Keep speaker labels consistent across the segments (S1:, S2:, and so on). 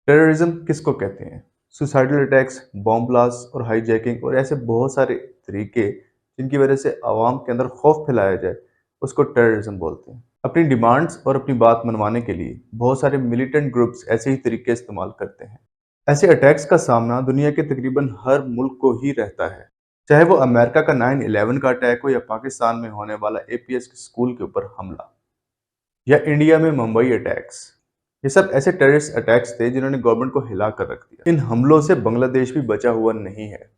S1: Terrorism किसको कहते हैं? सुसाइडल अटैक्स, बॉम्ब ब्लास्ट और हाईजैकिंग और ऐसे बहुत सारे तरीके जिनकी वजह से आवाम के अंदर खौफ फैलाया जाए, उसको टेररिज्म बोलते हैं। अपनी डिमांड्स और अपनी बात मनवाने के लिए बहुत सारे मिलिटेंट ग्रुप्स ऐसे ही तरीके इस्तेमाल करते हैं। ऐसे अटैक्स का सामना दुनिया के तकरीबन हर मुल्क को ही रहता है, चाहे वो अमेरिका का 9/11 का अटैक हो या पाकिस्तान में होने वाला एपीएस के स्कूल के ऊपर हमला या इंडिया में मुंबई अटैक्स। ये सब ऐसे टेररिस्ट अटैक्स थे जिन्होंने गवर्नमेंट को हिला कर रख दिया। इन हमलों से बांग्लादेश भी बचा हुआ नहीं है।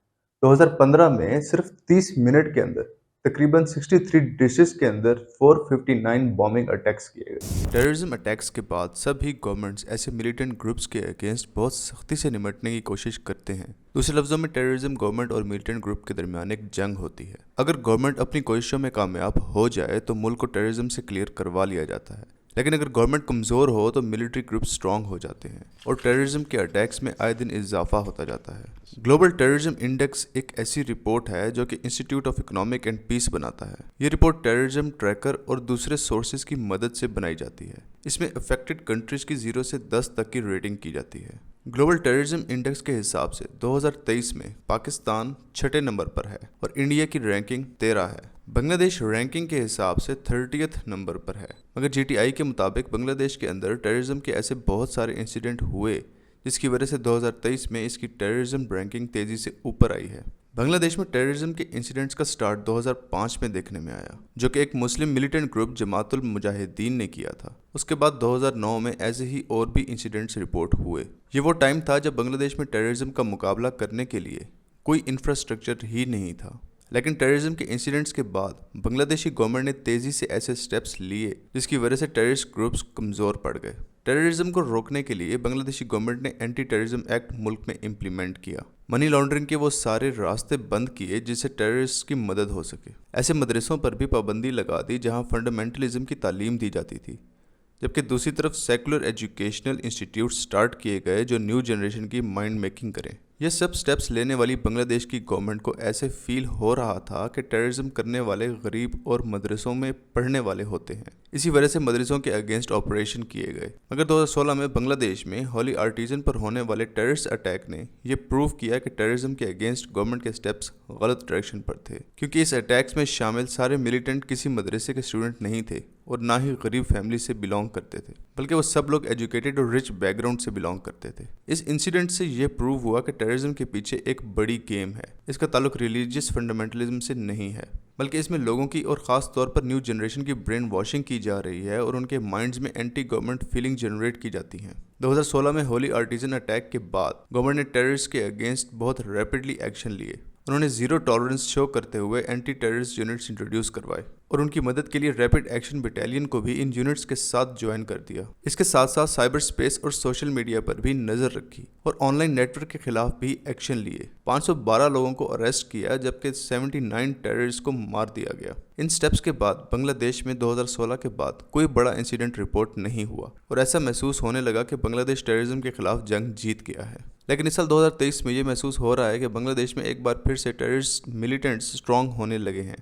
S1: 2015 में सिर्फ 30 मिनट के अंदर तकरीबन 63 डिस्ट्रिक्ट्स के अंदर 459 बॉम्बिंग अटैक्स किए गए।
S2: टेररिज्म अटैक्स के बाद सभी गवर्नमेंट्स ऐसे मिलिटेंट ग्रुप्स के अगेंस्ट बहुत सख्ती से निपटने की कोशिश करते हैं। दूसरे लफ्जों में टेररिज्म गवर्नमेंट और मिलिटेंट ग्रुप के दरमियान एक जंग होती है। अगर गवर्नमेंट अपनी कोशिशों में कामयाब हो जाए तो मुल्क को टेररिज्म से क्लियर करवा लिया जाता है, लेकिन अगर गवर्नमेंट कमज़ोर हो तो मिलिट्री ग्रुप स्ट्रांग हो जाते हैं और टेररिज्म के अटैक्स में आए दिन इजाफा होता जाता है। ग्लोबल टेररिज्म इंडेक्स एक ऐसी रिपोर्ट है जो कि institute of economic and peace बनाता है। ये रिपोर्ट टेररिज्म ट्रैकर और दूसरे सोर्सेज की मदद से बनाई जाती है। इसमें अफेक्टेड कंट्रीज की 0 से 10 तक की रेटिंग की जाती है। ग्लोबल टेररिज्म इंडेक्स के हिसाब से 2023 में पाकिस्तान 6ठे नंबर पर है और इंडिया की रैंकिंग 13 है। बांग्लादेश रैंकिंग के हिसाब से 30th नंबर पर है। मगर जीटीआई के मुताबिक बांग्लादेश के अंदर टेररिज्म के ऐसे बहुत सारे इंसिडेंट हुए जिसकी वजह से 2023 में इसकी टेररिज्म रैंकिंग तेज़ी से ऊपर आई है। बांग्लादेश में टेररिज्म के इंसिडेंट्स का स्टार्ट 2005 में देखने में आया, जो कि एक मुस्लिम मिलिटेंट ग्रुप जमातुल मुजाहिदीन ने किया था। उसके बाद 2009 में ऐसे ही और भी इंसिडेंट्स रिपोर्ट हुए। ये वो टाइम था जब बांग्लादेश में टेररिज्म का मुकाबला करने के लिए कोई इंफ्रास्ट्रक्चर ही नहीं था। लेकिन टेररिज्म के इंसिडेंट्स के बाद बांग्लादेशी गवर्नमेंट ने तेज़ी से ऐसे स्टेप्स लिए जिसकी वजह से टेररिस्ट ग्रुप्स कमज़ोर पड़ गए। टेररिज्म को रोकने के लिए बांग्लादेशी गवर्नमेंट ने एंटी टेररिज्म एक्ट मुल्क में इम्प्लीमेंट किया। मनी लॉन्ड्रिंग के वो सारे रास्ते बंद किए जिससे टेररिस्ट की मदद हो सके। ऐसे मदरसों पर भी पाबंदी लगा दी जहां फंडामेंटलिज्म की तालीम दी जाती थी, जबकि दूसरी तरफ सेकुलर एजुकेशनल इंस्टीट्यूट स्टार्ट किए गए जो न्यू जनरेशन की माइंड मेकिंग करें। ये सब स्टेप्स लेने वाली बांग्लादेश की गवर्नमेंट को ऐसे फील हो रहा था कि टेररिज्म करने वाले गरीब और मदरसों में पढ़ने वाले होते हैं। इसी वजह से मदरसों के अगेंस्ट ऑपरेशन किए गए। मगर 2016 में बांग्लादेश में होली आर्टिजन पर होने वाले टेररिस्ट अटैक ने यह प्रूव किया कि टेररिज्म के अगेंस्ट गवर्नमेंट के स्टेप्स गलत डायरेक्शन पर थे, क्योंकि इस अटैक्स में शामिल सारे मिलिटेंट किसी मदरसे के स्टूडेंट नहीं थे और ना ही गरीब फैमिली से बिलोंग करते थे, बल्कि वो सब लोग एजुकेटेड और रिच बैकग्राउंड से बिलोंग करते थे। इस इंसिडेंट से ये प्रूव हुआ कि टेररिज्म के पीछे एक बड़ी गेम है। इसका ताल्लुक रिलीजियस फंडामेंटलिज्म से नहीं है, बल्कि इसमें लोगों की और ख़ास तौर पर न्यू जनरेशन की ब्रेन वॉशिंग की जा रही है और उनके माइंड्स में एंटी गवर्नमेंट फीलिंग जनरेट की जाती हैं। 2016 में होली आर्टिजन अटैक के बाद गवर्नमेंट ने टेररिस्ट के अगेंस्ट बहुत रैपिडली एक्शन लिए। उन्होंने जीरो टॉलरेंस शो करते हुए एंटी टेररिस्ट यूनिट्स इंट्रोड्यूस करवाए और उनकी मदद के लिए रैपिड एक्शन बटालियन को भी इन यूनिट्स के साथ ज्वाइन कर दिया। इसके साथ साथ साइबर स्पेस और सोशल मीडिया पर भी नज़र रखी और ऑनलाइन नेटवर्क के खिलाफ भी एक्शन लिए। 512 लोगों को अरेस्ट किया जबकि 79 टेररिस्ट को मार दिया गया। इन स्टेप्स के बाद बांग्लादेश में 2016 के बाद कोई बड़ा इंसिडेंट रिपोर्ट नहीं हुआ और ऐसा महसूस होने लगा कि बांग्लादेश टेररिज्म के खिलाफ जंग जीत गया है। लेकिन इस साल 2023 में ये महसूस हो रहा है कि बांग्लादेश में एक बार फिर से टेररिस्ट मिलिटेंट्स स्ट्रांग होने लगे हैं।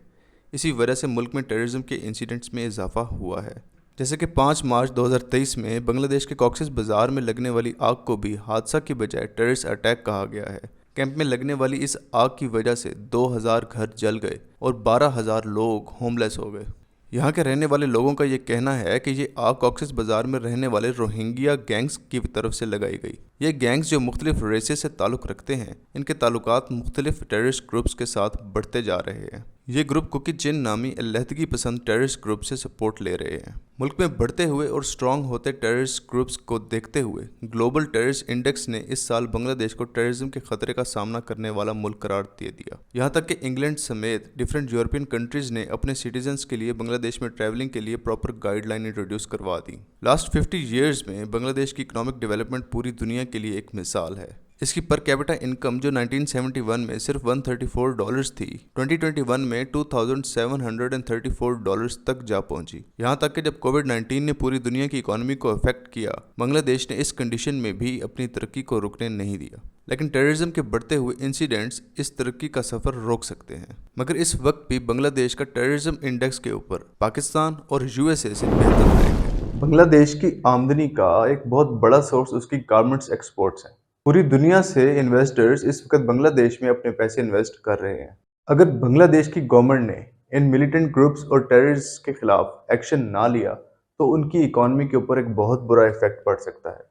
S2: इसी वजह से मुल्क में टेररिज्म के इंसिडेंट्स में इजाफा हुआ है। जैसे कि 5 मार्च 2023 में बांग्लादेश के कॉक्सेस बाजार में लगने वाली आग को भी हादसा की बजाय टेररिस्ट अटैक कहा गया है। कैंप में लगने वाली इस आग की वजह से 2000 घर जल गए और 12,000 लोग होमलेस हो गए। यहाँ के रहने वाले लोगों का ये कहना है कि ये आग कॉक्सेस बाजार में रहने वाले रोहिंग्या गैंग्स की तरफ से लगाई गई। ये गैंग्स जो मुख्तलिफ रेसेस से ताल्लुक़ रखते हैं, इनके ताल्लुकात मुख्तलिफ टेररिस्ट ग्रुप्स के साथ बढ़ते जा रहे हैं। ये ग्रुप कुकी जिन नामी अलहदगी पसंद टेररिस्ट ग्रुप से सपोर्ट ले रहे हैं। मुल्क में बढ़ते हुए और स्ट्रांग होते टेररिस्ट ग्रुप्स को देखते हुए ग्लोबल टेररिस्ट इंडेक्स ने इस साल बांग्लादेश को टेररिज्म के खतरे का सामना करने वाला मुल्क करार दे दिया। यहाँ तक कि इंग्लैंड समेत डिफरेंट यूरोपियन कंट्रीज ने अपने सिटीजन्स के लिए बांग्लादेश में ट्रैवलिंग के लिए प्रॉपर गाइडलाइन इंट्रोड्यूस करवा दी। लास्ट 50 ईयर्स में बांग्लादेश की इकोनॉमिक डेवलपमेंट पूरी दुनिया के लिए एक मिसाल है। इसकी पर कैपिटा इनकम जो 1971 में सिर्फ $134 थी, 2021 में $2,734 तक जा पहुंची। यहाँ तक कि जब कोविड-19 ने पूरी दुनिया की इकोनॉमी को अफेक्ट किया, बांग्लादेश ने इस कंडीशन में भी अपनी तरक्की को रुकने नहीं दिया। लेकिन टेररिज्म के बढ़ते हुए इंसिडेंट्स इस तरक्की का सफ़र रोक सकते हैं। मगर इस वक्त भी बांग्लादेश का टेररिज्म इंडेक्स के ऊपर पाकिस्तान और यूएसए से बेहतर रैंक है।
S1: بنگلہ دیش کی آمدنی کا ایک بہت بڑا سورس اس کی گارمنٹس ایکسپورٹس ہیں۔ پوری دنیا سے انویسٹرز اس وقت بنگلہ دیش میں اپنے پیسے انویسٹ کر رہے ہیں۔ اگر بنگلہ دیش کی گورنمنٹ نے ان ملیٹنٹ گروپس اور ٹیررسٹ کے خلاف ایکشن نہ لیا تو ان کی اکانومی کے اوپر ایک بہت برا ایفیکٹ پڑ سکتا ہے۔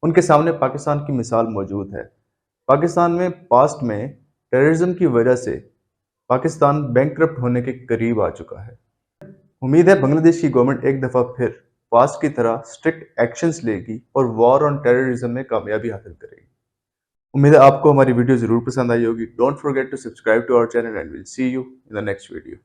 S1: ان کے سامنے پاکستان کی مثال موجود ہے۔ پاکستان میں پاسٹ میں ٹیررزم کی وجہ سے پاکستان بینکرپٹ ہونے کے قریب آ چکا ہے۔ امید ہے بنگلہ دیش کی گورنمنٹ ایک دفعہ پھر پاسٹ کی طرح اسٹرکٹ ایکشنز لے گی اور وار آن ٹیررزم میں کامیابی حاصل کرے گی۔ امید ہے آپ کو ہماری ویڈیو ضرور پسند آئی ہوگی۔ Don't forget to subscribe to our channel and we'll see you in the next video.